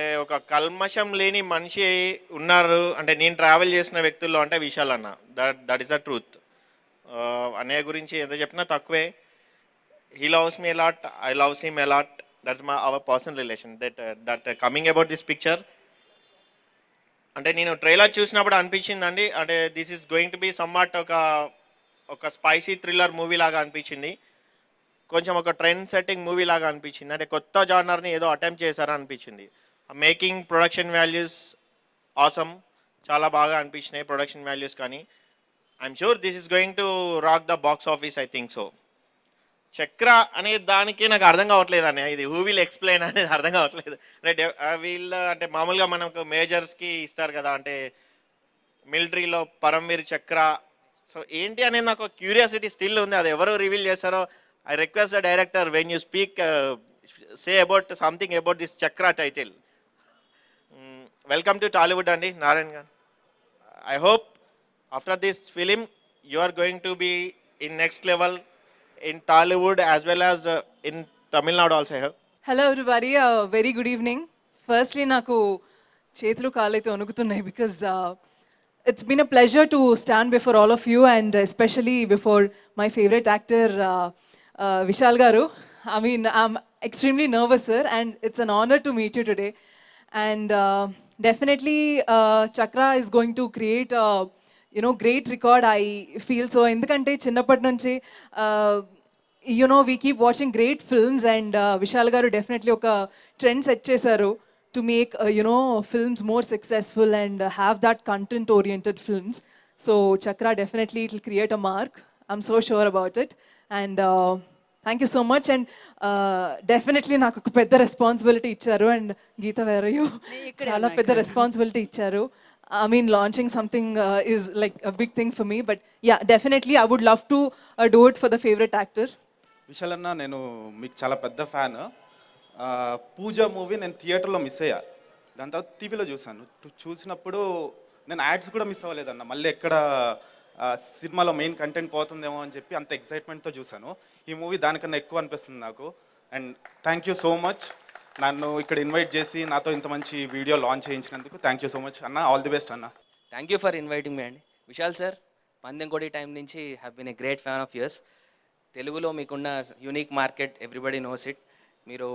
అంటే ఒక కల్మషం లేని మనిషి ఉన్నారు అంటే నేను ట్రావెల్ చేసిన వ్యక్తుల్లో అంటే విశాల్ అన్న. That is the truth. అన్నయ్య గురించి ఎంత చెప్పినా తక్కువే. He loves me a lot, I loves him a lot. That's my our personal relation. That coming about this picture, అంటే నేను ట్రైలర్ చూసినప్పుడు అనిపించిందండి, అంటే this is going to be somewhat ఒక స్పైసీ థ్రిల్లర్ మూవీ లాగా అనిపించింది. కొంచెం ఒక ట్రెండ్ సెట్టింగ్ మూవీ లాగా అనిపించింది. అంటే కొత్త జానర్ని ఏదో అటెంప్ట్ చేశారా అనిపించింది. మేకింగ్, ప్రొడక్షన్ వాల్యూస్ ఆసమ్, చాలా బాగా అనిపించినాయి ప్రొడక్షన్ వాల్యూస్. కానీ I'm sure this is going to rock the box office, I think so. చక్ర అనే దానికి నాకు అర్థం కావట్లేదు అన్న, ఇది హూ విల్ ఎక్స్ప్లెయిన్ అనేది అర్థం కావట్లేదు. అంటే వీళ్ళు అంటే మామూలుగా మనకు మేజర్స్కి ఇస్తారు కదా, అంటే మిలిటరీలో పరమవీర్ చక్ర. సో ఏంటి అనేది నాకు క్యూరియాసిటీ స్టిల్ ఉంది, అది ఎవరు రివీల్ చేస్తారో. I request the director, when you speak say about something about this Chakra title. Welcome to Tollywood అండి నారాయణ్ గారు. I hope after this film you are going to be in next level in Tollywood as well as in Tamil Nadu also I have. Hello everybody, very good evening. Firstly, నాకు చేతులు కాళ్ళైతే వణుకుతున్నాయి because it's been a pleasure to stand before all of you and especially before my favorite actor Vishal garu. I mean, I'm extremely nervous, sir, and it's an honor to meet you today. And definitely Chakra is going to create a great record, I feel so. ఎందుకంటే చిన్నప్పటి నుంచి we keep watching great films and Vishal garu definitely ఒక trend set చేశారు to make films more successful and have that content oriented films. So Chakra definitely it will create a mark, I'm so sure about it. And thank you so much. And definitely నాకు ఒక పెద్ద responsibility ఇచ్చారు. And Geetha where are you? చాలా పెద్ద responsibility ఇచ్చారు. I mean, launching something is like a big thing for me. But yeah, definitely I would love to do it for the favorite actor. Vishal అన్న, నేను మీకు చాలా పెద్ద ఫ్యాన్. పూజ movie నేను థియేటర్లో మిస్ అయ్యా, దాని తర్వాత టీవీలో చూశాను. చూసినప్పుడు నేను యాడ్స్ కూడా మిస్ అవ్వలేదన్న. మళ్ళీ ఎక్కడ సినిమాలో మెయిన్ కంటెంట్ పోతుందేమో అని చెప్పి అంత ఎక్సైట్మెంట్తో చూశాను. ఈ మూవీ దానికన్నా ఎక్కువ అనిపిస్తుంది నాకు. And thank you so much నన్ను ఇక్కడ ఇన్వైట్ చేసి నాతో ఇంత మంచి వీడియో లాంచ్ చేయించినందుకు. థ్యాంక్ యూ సో మచ్ అన్న, ఆల్ ది బెస్ట్ అన్న. Thank you for inviting me అండి. విశాల్ సార్, పందెంకోడి టైం నుంచి have been a great fan of yours. తెలుగులో మీకున్న unique market, everybody knows it. మీరు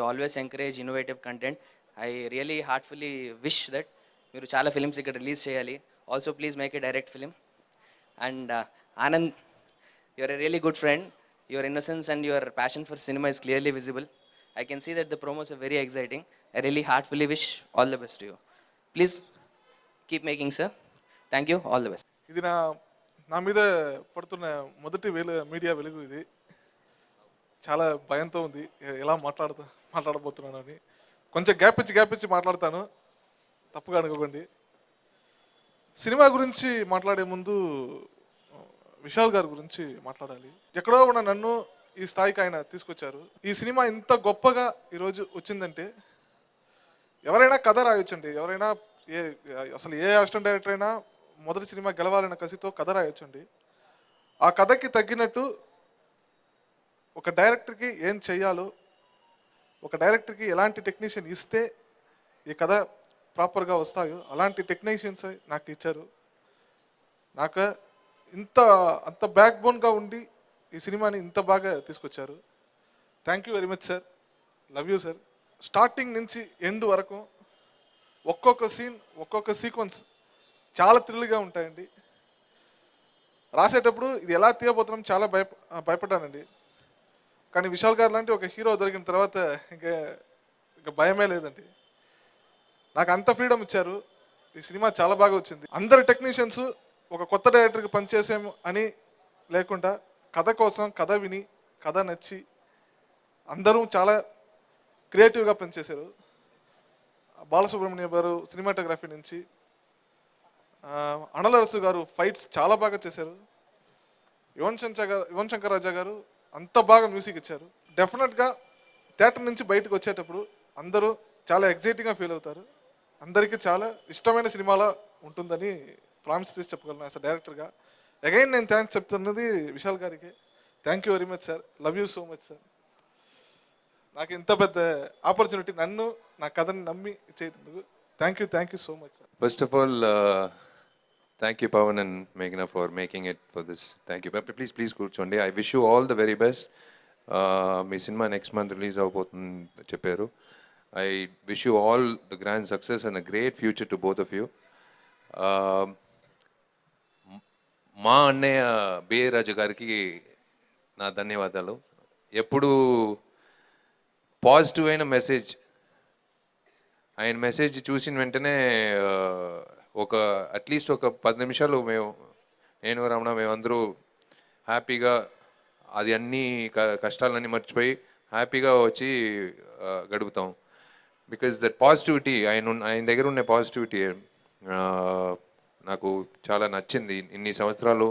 always encourage innovative content. I really heartfully wish that మీరు చాలా films ఇక్కడ release చేయాలి. Also please make a direct film. And Anand, you're a really good friend. Your innocence and your passion for cinema is clearly visible. I can see that the promos are very exciting. I really heartfully wish all the best to you. Please keep making, sir. Thank you. All the best. ఇది నా మీద పడుతున్న మొదటి media వెలుగు. ఇది చాలా భయంతో ఉంది, ఎలా మాట్లాడబోతున్నాను అని. కొంచెం గ్యాప్ ఇచ్చి మాట్లాడతాను, తప్పుగా అనుకోకండి. సినిమా గురించి మాట్లాడే ముందు విశాల్ గారి గురించి మాట్లాడాలి. ఎక్కడో ఉన్న నన్ను ఈ స్థాయికి ఆయన తీసుకొచ్చారు. ఈ సినిమా ఇంత గొప్పగా ఈరోజు వచ్చిందంటే ఎవరైనా కథ రాయొచ్చండి. ఎవరైనా అసలు ఏ అసిస్టెంట్ డైరెక్టర్ అయినా మొదటి సినిమా గెలవాలన్న కసితో కథ రాయొచ్చండి. ఆ కథకి తగ్గినట్టు ఒక డైరెక్టర్కి ఏం చెయ్యాలో, ఒక డైరెక్టర్కి ఎలాంటి టెక్నీషియన్ ఇస్తే ఈ కథ ప్రాపర్గా వస్తాయో అలాంటి టెక్నీషియన్స్ నాకు ఇచ్చారు. నాకు అంత బ్యాక్ బోన్గా ఉండి ఈ సినిమాని ఇంత బాగా తీసుకొచ్చారు. Thank you very much sir, love you sir. Starting నుంచి ఎండ్ వరకు ఒక్కొక్క సీన్, ఒక్కొక్క సీక్వెన్స్ చాలా థ్రిల్గా ఉంటాయండి. రాసేటప్పుడు ఇది ఎలా తీయబోతున్నాం చాలా భయపడ్డానండి. కానీ విశాల్ గారు లాంటి ఒక హీరో దొరికిన తర్వాత ఇంకా భయమే లేదండి. నాకు అంత ఫ్రీడమ్ ఇచ్చారు. ఈ సినిమా చాలా బాగా వచ్చింది. అందరు టెక్నీషియన్స్ ఒక కొత్త డైరెక్టర్కి పనిచేసాము అని లేకుండా కథ కోసం, కథ విని, కథ నచ్చి అందరూ చాలా క్రియేటివ్గా పనిచేశారు. బాలసుబ్రహ్మణ్యం గారు సినిమాటోగ్రఫీ నుంచి, అణలరసు గారు ఫైట్స్ చాలా బాగా చేశారు. యువన్ శంకర్ రాజా గారు అంత బాగా మ్యూజిక్ ఇచ్చారు. డెఫినెట్గా థియేటర్ నుంచి బయటకు వచ్చేటప్పుడు అందరూ చాలా ఎగ్జైటింగ్గా ఫీల్ అవుతారు. అందరికీ చాలా ఇష్టమైన సినిమాలా ఉంటుందని ప్రామిస్ చేసి చెప్పగలను యాజ్ అ డైరెక్టర్గా. అగైన్ నేను థ్యాంక్స్ చెప్తున్నది విశాల్ గారికి. Thank you very much sir, love you so much sir. నాకు ఇంత పెద్ద ఆపర్చునిటీ నన్ను నా కథని నమ్మి చేసేందుకు thank you so much sir. First of all, thank you, Pawan and Meghna, for making it for this. Thank you. But please, కూర్చోండి. I wish you all the very best. మీ సినిమా నెక్స్ట్ మంత్ రిలీజ్ అవబోతుంది చెప్పారు. I wish you all the grand success and a great future to both of you. మా అన్నయ్య BA రాజు గారికి నా ధన్యవాదాలు. ఎప్పుడు పాజిటివ్ అయిన మెసేజ్, ఆయన మెసేజ్ చూసిన వెంటనే ఒక అట్లీస్ట్ ఒక 10 నిమిషాలు నేను రమణ మేమందరూ హ్యాపీగా అది అన్నీ కష్టాలన్నీ మర్చిపోయి హ్యాపీగా వచ్చి గడుపుతాం. బికాజ్ దట్ పాజిటివిటీ ఆయన దగ్గర ఉన్న పాజిటివిటీ నాకు చాలా నచ్చింది. ఇన్ని సంవత్సరాలు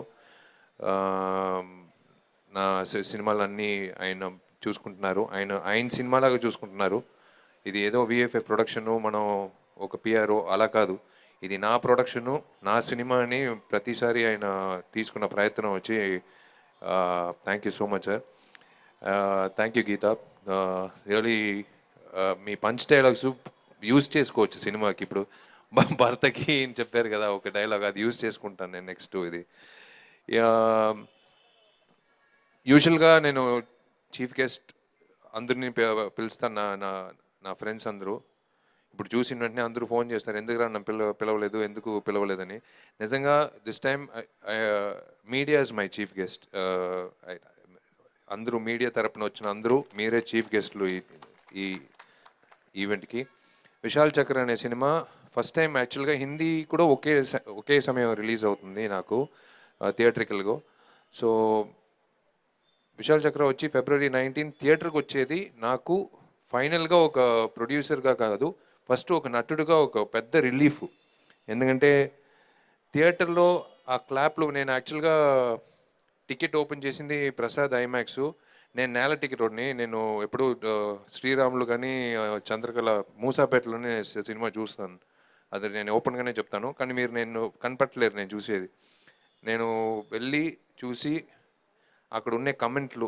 నా సినిమాలన్నీ ఆయన చూసుకుంటున్నారు, ఆయన సినిమాలాగా చూసుకుంటున్నారు. ఇది ఏదో విఎఫ్ఎఫ్ ప్రొడక్షను, మనం ఒక పిఆర్ఓ అలా కాదు, ఇది నా ప్రొడక్షను, నా సినిమా అని ప్రతిసారి ఆయన తీసుకున్న ప్రయత్నం వచ్చి thank you so much sir. Thank you Geetha. Really మీ పంచ్ డైలాగ్స్ యూజ్ చేసుకోవచ్చు సినిమాకి. ఇప్పుడు భర్తకి అని చెప్పారు కదా ఒక డైలాగ్, అది యూజ్ చేసుకుంటాను నేను నెక్స్ట్. ఇది యూజువల్గా నేను చీఫ్ గెస్ట్ అందరినీ పిలుస్తాను, నా ఫ్రెండ్స్ అందరూ. ఇప్పుడు చూసిన వెంటనే అందరూ ఫోన్ చేస్తారు, ఎందుకు రా నన్ను పిలవలేదు, ఎందుకు పిలవలేదని. నిజంగా this time media is my chief guest. అందరూ మీడియా తరపున వచ్చిన అందరూ మీరే చీఫ్ గెస్ట్లు ఈ ఈవెంట్కి. విశాల్ చక్ర అనే సినిమా ఫస్ట్ టైం యాక్చువల్గా హిందీ కూడా ఒకే సమయం రిలీజ్ అవుతుంది నాకు థియేట్రికల్గా. సో విశాల్ చక్ర వచ్చి February 19 థియేటర్కి వచ్చేది నాకు ఫైనల్గా ఒక ప్రొడ్యూసర్గా కాదు, ఫస్ట్ ఒక నటుడుగా ఒక పెద్ద రిలీఫ్. ఎందుకంటే థియేటర్లో ఆ క్లాప్లు, నేను యాక్చువల్గా టికెట్ ఓపెన్ చేసింది ప్రసాద్ ఐమాక్స్. నేను నేల టికెట్ ఒకటిని, నేను ఎప్పుడు శ్రీరాములు కానీ చంద్రకళ మూసాపేటలోనే సినిమా చూస్తాను, అది నేను ఓపెన్గానే చెప్తాను. కానీ మీరు నేను కనపట్టలేరు నేను చూసేది. నేను వెళ్ళి చూసి అక్కడ ఉన్న కమెంట్లు,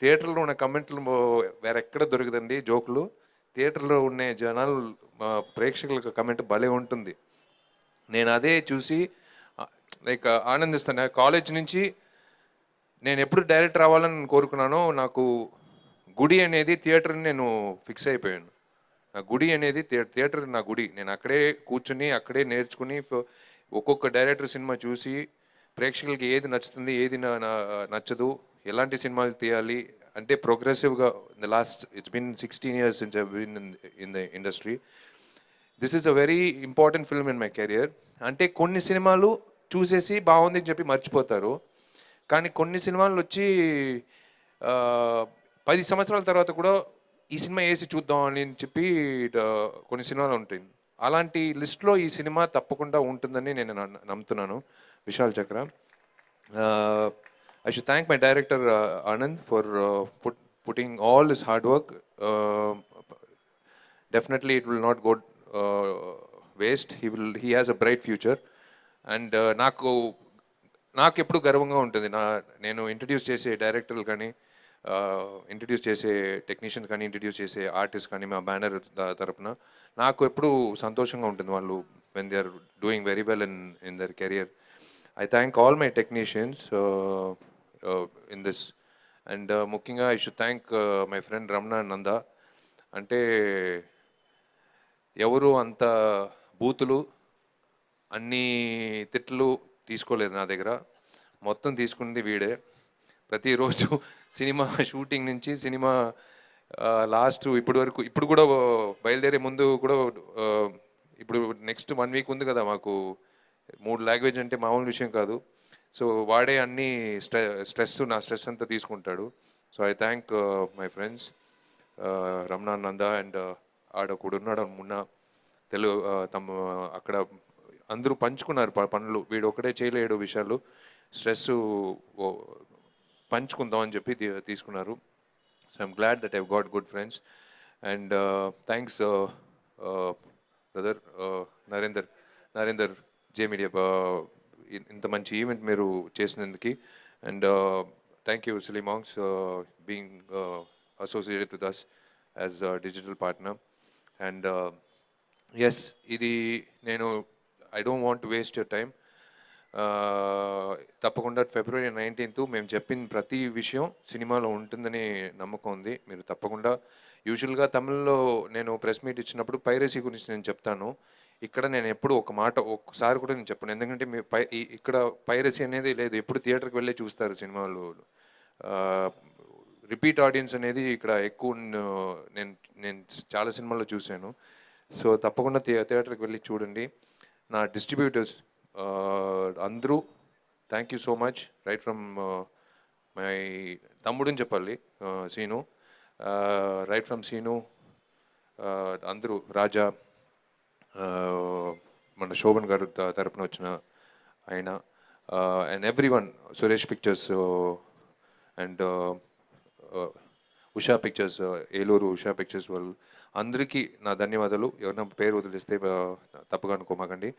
థియేటర్లో ఉన్న కమెంట్లు వేరెక్కడ దొరకదండి జోకులు. థియేటర్లో ఉండే జనాలు ప్రేక్షకులకు కమెంట్ భలే ఉంటుంది. నేను అదే చూసి లైక్ ఆనందిస్తాను. కాలేజ్ నుంచి నేను ఎప్పుడు డైరెక్టర్ అవ్వాలని కోరుకున్నానో, నాకు గుడి అనేది థియేటర్ని నేను ఫిక్స్ అయిపోయాను. నా గుడి అనేది థియేటర్ నా గుడి. నేను అక్కడే కూర్చుని అక్కడే నేర్చుకుని ఒక్కొక్క డైరెక్టర్ సినిమా చూసి ప్రేక్షకులకి ఏది నచ్చుతుంది, ఏది నచ్చదు, ఎలాంటి సినిమాలు తీయాలి అంటే ప్రోగ్రెసివ్గా. In the last it's been 16 years since I been in the industry. This is a very important film in my career. అంటే కొన్ని సినిమాలు చూసేసి బాగుంది అని చెప్పి మర్చిపోతారు, కానీ కొన్ని సినిమాలు వచ్చి 10 సంవత్సరాల తర్వాత కూడా ఈ సినిమా వేసి చూద్దాం అని చెప్పి కొన్ని సినిమాలు ఉంటాయి. అలాంటి లిస్ట్లో ఈ సినిమా తప్పకుండా ఉంటుందని నేను నమ్ముతున్నాను, విశాల్ చక్ర. I should thank my director Anand for putting all his hard work. Definitely it will not go waste. He has a bright future. And నాకు ఎప్పుడు గర్వంగా ఉంటుంది, నేను ఇంట్రడ్యూస్ చేసే డైరెక్టర్లు కానీ, ఇంట్రడ్యూస్ చేసే టెక్నీషియన్స్ కానీ, ఇంట్రడ్యూస్ చేసే ఆర్టిస్ట్ కానీ మా బ్యానర్ తరపున నాకు ఎప్పుడు సంతోషంగా ఉంటుంది వాళ్ళు when they are doing very well in their career. I thank all my technicians in this, and ముఖ్యంగా I should thank my friend Ramna Nanda. అంటే ఎవరు అంత బూతులు అన్ని తిట్లు తీసుకోలేదు నా దగ్గర, మొత్తం తీసుకుంది వీడే. ప్రతిరోజు సినిమా షూటింగ్ నుంచి సినిమా లాస్ట్ ఇప్పుడు కూడా బయలుదేరే ముందు కూడా, ఇప్పుడు నెక్స్ట్ 1 week ఉంది కదా మాకు, 3 లాంగ్వేజ్ అంటే మామూలు విషయం కాదు. సో వాడే అన్ని నా స్ట్రెస్ అంతా తీసుకుంటాడు. So I thank my friends Ramana Nanda and ఆడ కూడా ఉన్నాడు మొన్న తెలుగు అక్కడ అందరూ పంచుకున్నారు పనులు. వీడు ఒకటే చేయలేడు విషయాలు, స్ట్రెస్ పంచుకుందాం అని చెప్పి తీసుకున్నారు. So I'm glad that I've got good friends. And thanks brother Narender J media, ఇంత మంచి ఈవెంట్ మీరు చేసినందుకు. And thank you Silly Monks being associated with us as digital partner. And yes, ఇది నేను I don't want to waste your time. తప్పకుండా February 19th మేము చెప్పిన ప్రతి విషయం సినిమాలో ఉంటుందని నమ్మకం ఉంది. మీరు తప్పకుండా, యూజువల్గా తమిళ్లో నేను ప్రెస్ మీట్ ఇచ్చినప్పుడు పైరసీ గురించి నేను చెప్తాను. ఇక్కడ నేను ఎప్పుడు ఒక మాట ఒక్కసారి కూడా నేను చెప్పను, ఎందుకంటే మీ ఇక్కడ పైరసీ అనేది లేదు. ఎప్పుడు థియేటర్కి వెళ్ళే చూస్తారు సినిమాలు. రిపీట్ ఆడియన్స్ అనేది ఇక్కడ ఎక్కువ నేను నేను చాలా సినిమాల్లో చూశాను. సో తప్పకుండా థియేటర్కి వెళ్ళి చూడండి. నా డిస్ట్రిబ్యూటర్స్ అందరూ thank you so much. Right from my తమ్ముడని చెప్పాలి, సీను, రైట్ ఫ్రమ్ సీను, అందరూ, రాజా, మన శోభన్ గారు తరపున వచ్చిన ఆయన, and every one, Suresh pictures and Usha pictures, Eluru Usha pictures వాళ్ళు అందరికీ నా ధన్యవాదాలు. ఎవరైనా పేరు వదిలిస్తే తప్పుగా అనుకోమాకండి.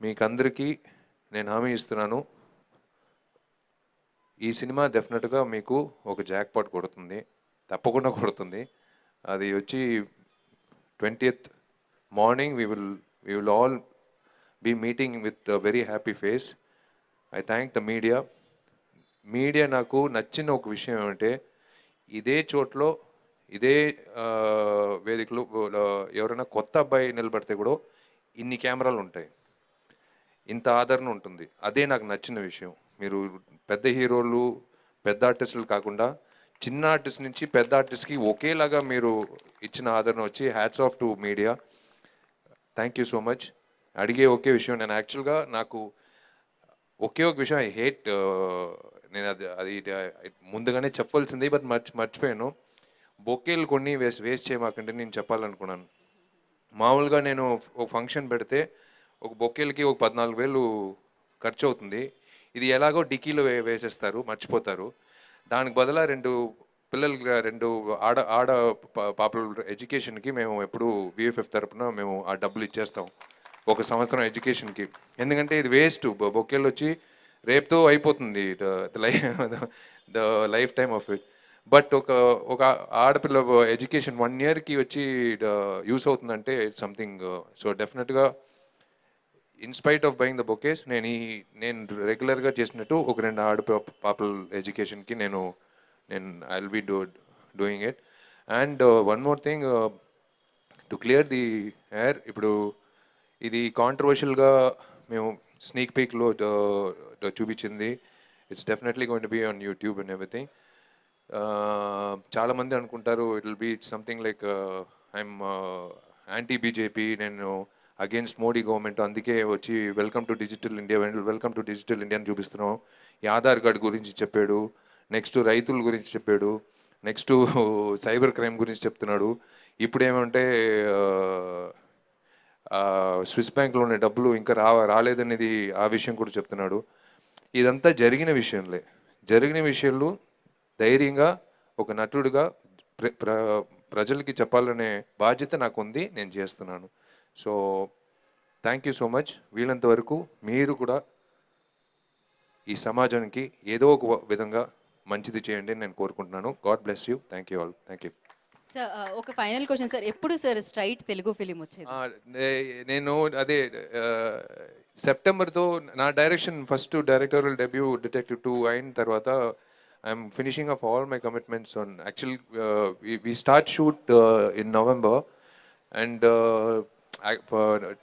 మీకు అందరికీ నేను హామీ ఇస్తున్నాను, ఈ సినిమా డెఫినెట్గా మీకు ఒక జాక్పాట్ కొడుతుంది, తప్పకుండా కొడుతుంది. అది వచ్చి 20th morning we will all be meeting with a very happy face. I thank the media నాకు నచ్చిన ఒక విషయం ఏమంటే, ఇదే చోట్లో ఇదే వేదికలో ఎవరైనా కొత్త అబ్బాయి నిలబడితే కూడా ఇన్ని కెమెరాలు ఉంటాయి, ఇంత ఆదరణ ఉంటుంది. అదే నాకు నచ్చిన విషయం. మీరు పెద్ద హీరోలు, పెద్ద ఆర్టిస్టులు కాకుండా చిన్న ఆర్టిస్ట్ నుంచి పెద్ద ఆర్టిస్ట్కి ఒకేలాగా మీరు ఇచ్చిన ఆదరణ వచ్చి hats off to media. Thank you so much. అడిగే ఒకే విషయం, నేను యాక్చువల్గా నాకు ఒకే ఒక విషయం ఐ హేట్, నేను అది ముందుగానే చెప్పవలసింది, బట్ మర్చిపోయాను. బొకేలు కొన్ని వేస్ట్ చేయమాకంటే నేను చెప్పాలనుకున్నాను. మామూలుగా నేను ఒక ఫంక్షన్ పెడితే ఒక బొకేలకి ఒక 14,000 ఖర్చు అవుతుంది. ఇది ఎలాగో డిక్కీలో వేసేస్తారు, మర్చిపోతారు. దానికి బదులా 2 పిల్లలకి 2 ఆడ పాపల ఎడ్యుకేషన్కి మేము ఎప్పుడు VFF తరపున మేము ఆ డబ్బులు ఇచ్చేస్తాం, 1 సంవత్సరం ఎడ్యుకేషన్కి. ఎందుకంటే ఇది వేస్ట్, బొకేలు వచ్చి రేపుతో అయిపోతుంది the lifetime of it. But ఒక ఆడపిల్ల ఎడ్యుకేషన్ 1 yearకి వచ్చి యూస్ అవుతుందంటే ఇట్స్ సంథింగ్. సో డెఫినెట్గా in spite of buying the bouquets, నేను రెగ్యులర్గా చేసినట్టు ఒక 2 పాపల ఎడ్యుకేషన్కి నేను I will be doing it. And one more thing to clear the air, ఇప్పుడు ఇది కాంట్రవర్షియల్గా మేము స్నీక్ పీక్లో చూపించింది. It's definitely going to be on YouTube and everything. చాలామంది అనుకుంటారు it will be something like I'm anti BJP, నేను against Modi government, అందుకే వచ్చి వెల్కమ్ టు డిజిటల్ ఇండియా అని చూపిస్తున్నాం. ఈ ఆధార్ కార్డ్ గురించి చెప్పాడు, నెక్స్ట్ రైతుల గురించి చెప్పాడు, నెక్స్ట్ సైబర్ క్రైమ్ గురించి చెప్తున్నాడు. ఇప్పుడు ఏమంటే స్విస్ బ్యాంక్లో ఉన్న డబ్బులు ఇంకా రాలేదనేది ఆ విషయం కూడా చెప్తున్నాడు. ఇదంతా జరిగిన విషయాలు ధైర్యంగా ఒక నటుడిగా ప్రజలకి చెప్పాలనే బాధ్యత నాకు ఉంది, నేను చేస్తున్నాను. So thank you so much. వీళ్ళంత వరకు మీరు కూడా ఈ సమాజానికి ఏదో ఒక విధంగా మంచిది చేయండి నేను కోరుకుంటున్నాను. God bless you. Thank you all. Thank you sir. ఒక ఫైనల్ క్వశ్చన్ సార్, ఎప్పుడు సార్ స్ట్రైట్ తెలుగు ఫిలిం వచ్చేది? నేను అదే సెప్టెంబర్తో నా direction first directorial debut detective 2 అయిన తర్వాత I'm finishing off all my commitments on actual we start shoot in November and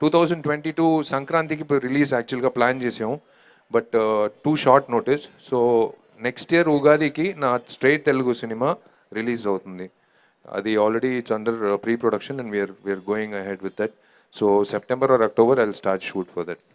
2022 సంక్రాంతికి రిలీజ్ యాక్చువల్గా ప్లాన్ చేసాం, but 2 short notice. So next year ఉగాదికి నా స్ట్రైట్ తెలుగు సినిమా రిలీజ్ అవుతుంది. అది already it's under pre production and we're going ahead with that. So September or October I'll start shoot for that.